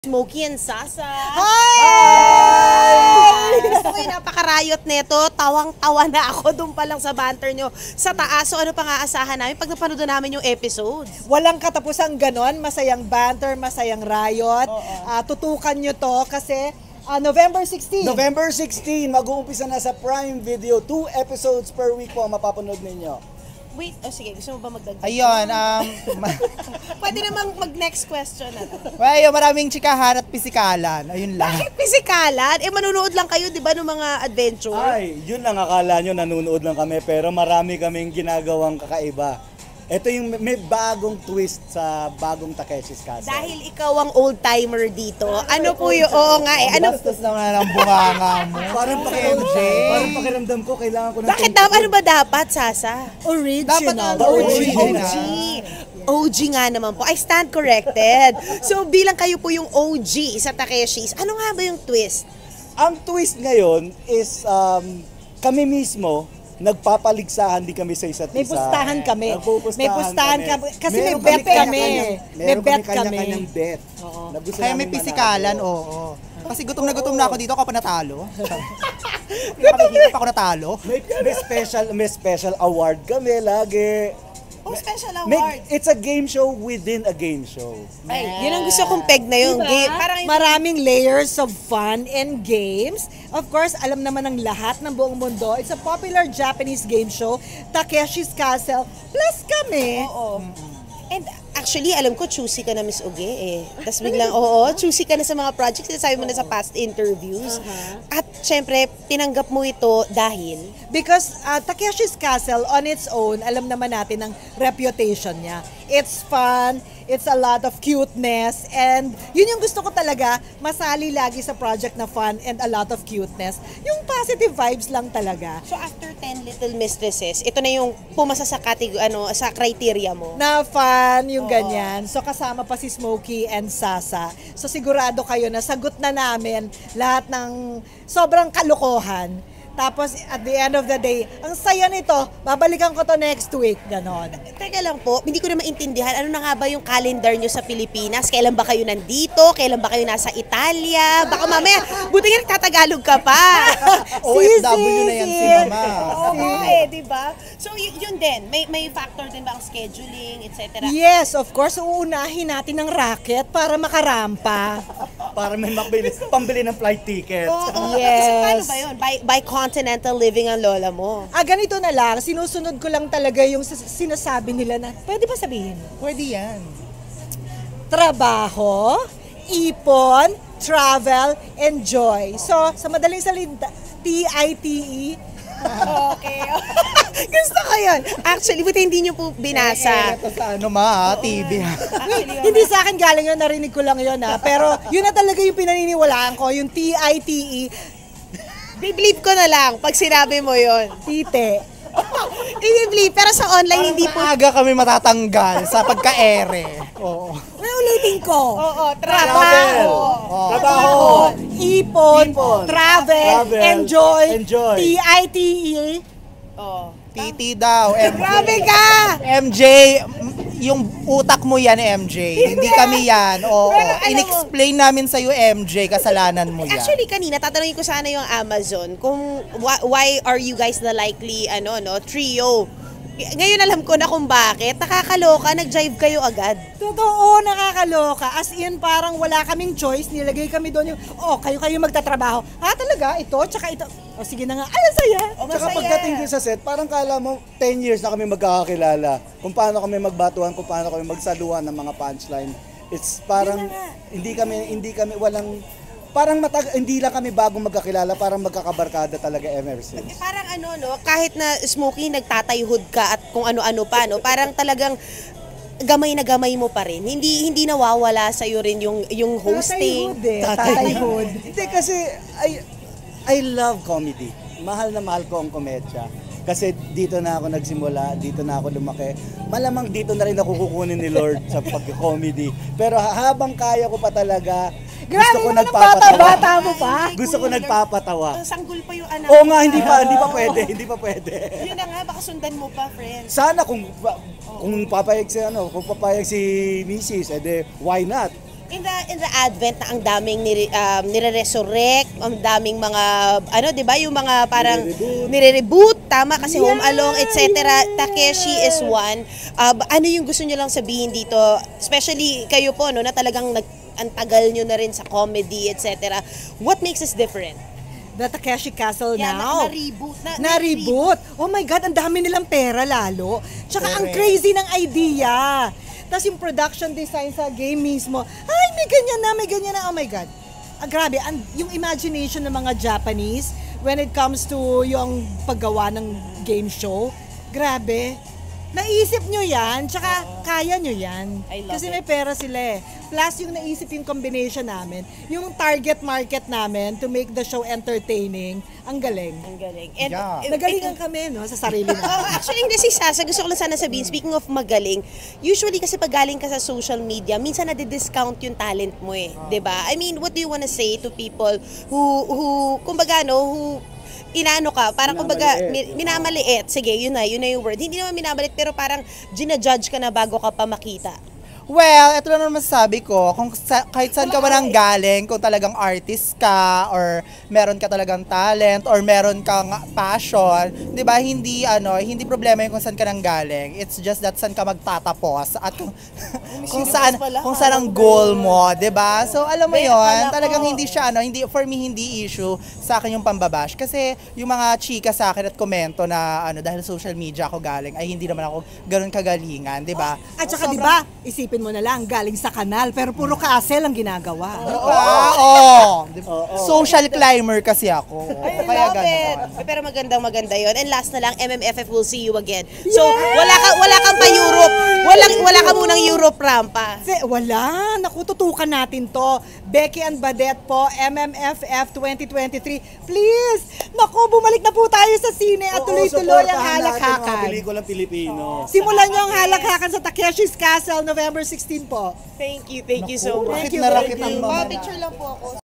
Smokey and Sasa. Hi! Gusto ko yung napaka-riot nito. Tawang-tawa na ako doon pa lang sa banter nyo sa taas. So ano pang aasahan namin pag napanood namin yung episodes? Walang katapusang ganon, masayang banter, masayang riot. Tutukan nyo to kasi November 16. November 16, mag-uumpisa na sa Prime Video. 2 episodes per week po ang mapapanood ninyo. Wait, sige, gusto mo ba magdagdag? Ayun, Pwede namang mag-next question na. well, maraming chikahan at pisikalan. Ayun lang. Bakit pisikalan? Manunood lang kayo, di ba, ng mga adventure? Ay, yun lang akala nyo, nanonood lang kami, pero marami kaming ginagawang kakaiba. Ito yung may bagong twist sa bagong Takeshi's Castle. Dahil ikaw ang old-timer dito. Ano po yung, oo nga eh. Ano, Bastos naman ang bunganga mo. Parang pakiramdam ko, kailangan ko ng bakit ano ba dapat, Sasa? Original. Dapat OG. original. OG nga naman po. I stand corrected. So bilang kayo po yung OG sa Takeshi's, ano nga ba yung twist? Ang twist ngayon is kami mismo, nagpapaligsahan din kami sa isa't isa. May pustahan kami. Nagpupustahan May pustahan kami. Kasi may Meron bet kami. kanya-kanyang- May Meron bet kami kanya-kanyang bet. Na gusto Kaya may namin pisikalan, manalo. oo. Kasi gutom na ako dito, ako pa natalo. Hirap ako natalo. May special award kami lagi. Oh, special award. It's a game show within a game show. Ay, yun ang gusto kong peg na yung Diba? game. Parang Maraming layers of fun and games. Of course, alam naman ng lahat ng buong mundo, it's a popular Japanese game show, Takeshi's Castle, plus kami. oo. And actually, alam ko, choosy ka na, Miss Uge eh. Tapos biglang, choosy ka na sa mga projects. Sabi mo na sa past interviews. At syempre, tinanggap mo ito dahil Because Takeshi's Castle on its own, alam naman natin ang reputation niya. It's fun, it's a lot of cuteness, and yun yung gusto ko talaga, masali lagi sa project na fun and a lot of cuteness. Yung positive vibes lang talaga. so after 10 Little Mistresses, ito na yung pumasa sa sa criteria mo. Na fun, yung ganyan. So kasama pa si Smokey and Sasa. So sigurado kayo na sagot na namin lahat ng sobrang kalokohan. Tapos at the end of the day, ang saya nito, babalikan ko to next week, ganon. Teka lang po, hindi ko na maintindihan, ano na nga ba yung calendar nyo sa Pilipinas? Kailan ba kayo nandito? Kailan ba kayo nasa Italia? Baka mamaya, buti nga nagtatagalog ka pa. OFW na yan si Mama. Oo di ba? So yun din, may factor din ba ang scheduling, etc.? Yes, of course, uunahin natin ng racket para makarampa. Para may pambili ng flight ticket. Oo, Yes. So, paano ba yun? By continental living ang lola mo? Ganito na lang, sinusunod ko lang talaga yung sinasabi nila na, pwede ba sabihin? Pwede yan. Trabaho, ipon, travel, enjoy. So, sa madaling salita, TITE. Okay. Gusto ko yun. Actually, buti hindi nyo po binasa. Ito sa TV. Actually, Hindi sa akin galing yun, narinig ko lang yun pero yun na talaga yung pinaniniwalaan ko, yung TITE, believe ko na lang pag sinabi mo yun. tite. I-believe, pero sa online hindi po. Maaga kami matatanggal sa pagka-ere. Oo. Ulitin ko. Oo, Trabaho. Trabaho. Ipon, Ipon, travel, travel, enjoy, enjoy. TITE. Oh. PT daw, MJ. Grabe ka! MJ, yung utak mo yan, MJ. Hindi kami yan. Oo. Pero alam mo- In-explain namin sa'yo, MJ, kasalanan mo yan. Actually, kanina, tatanungin ko sana yung Amazon kung why are you guys the likely trio. Ngayon alam ko na kung bakit. Nakakaloka, nag-jive kayo agad. Totoo, nakakaloka. As in, parang wala kaming choice. Nilagay kami doon yung, kayo magtatrabaho. Talaga? Ito? Tsaka ito. Sige na nga. Ay, ang saya. Tsaka pagdating din sa set, parang kala mo 10 years na kami magkakakilala. Kung paano kami magbatuhan, kung paano kami magsaluhan ng mga punchline. It's parang hindi kami walang parang hindi lang kami bagong magkakilala, parang magkakabarkada talaga ever since. Parang kahit na Smokey, nagtatayhood ka at kung ano-ano pa, parang talagang gamay na gamay mo pa rin. Hindi nawawala sa iyo rin yung hosting. Tatayhood. Hindi kasi I love comedy. Mahal na mahal ko ang komedya. Kasi dito na ako nagsimula, dito na ako lumaki. Malamang dito na rin ako kukunin ni Lord sa pag-comedy. Pero habang kaya ko pa talaga, gusto ko nagpapatawa. Bata mo pa. Gusto ko nagpapatawa. Sanggol pa yung anak. Oo nga, hindi pa pwede. Yun na nga, baka sundan mo pa, friend. Sana kung papayag si Mrs., edi why not? In the advent na ang daming nire-resurrect, ang daming mga ano, 'di ba, yung mga parang nire-reboot, tama kasi Home Alone, etc. Takeshi is one. Ano yung gusto niyo lang sabihin dito? Especially kayo po no na talagang ang tagal niyo na rin sa comedy, etc. What makes us different? The Takeshi Castle Yeah, now. na-reboot. Na-reboot. Oh my God, ang dami nilang pera lalo. Tsaka ang crazy ng idea. Tapos yung production design sa game mismo, ay may ganyan na, oh my God. Grabe, yung imagination ng mga Japanese when it comes to yung paggawa ng game show, grabe. Naisip nyo yan, tsaka kaya nyo yan. I love Kasi it. may pera sila eh. Plus yung naisip yung combination namin, yung target market namin to make the show entertaining, ang galing. Ang galing. And Yeah. Nagalingan kami no sa sarili namin. Actually, hindi si Sasa. Gusto ko lang sana sabihin, speaking of magaling, usually kasi pag galing ka sa social media, minsan nade-discount yung talent mo eh. 'Di ba? I mean, what do you wanna say to people who kumbaga no, who inaano ka, parang kumbaga minamaliit. Sige, yun na yung word. Hindi naman minamaliit, pero parang ginajudge ka na bago ka pa makita. Well, ito lang naman masasabi ko, kung kahit saan ka man galing, kung talagang artist ka, or meron ka talagang talent, or meron kang passion, di ba, hindi problema yung kung saan ka nang galing. It's just that saan ka magtatapos, at kung saan ang goal mo, di ba? So, alam mo yon, talagang hindi siya, for me, hindi issue sa akin yung pambabash. Kasi yung mga chika sa akin at komento na, dahil social media ako galing, ay hindi naman ako ganun kagalingan, di ba? At saka di ba, isipin mo na lang, galing sa kanal, pero puro castle ang ginagawa. Social climber kasi ako. I Kaya love ganun. it. Pero maganda yon. And last na lang, MMFF will see you again. So, wala kang pa Europe. Wala ka munang Europe rampa. Wala, naku, tutukan natin to. Becky and Badette po, MMFF 2023. Please, naku, bumalik na po tayo sa sine at tuloy-tuloy ang Mga halakhakan. pelikulang Pilipino. Simulan nyo ang halakhakan sa Takeshi's Castle, November 16 po. Thank you so much. Thank you, Rakit na thank rakit ang you. mga Picture lang po ako.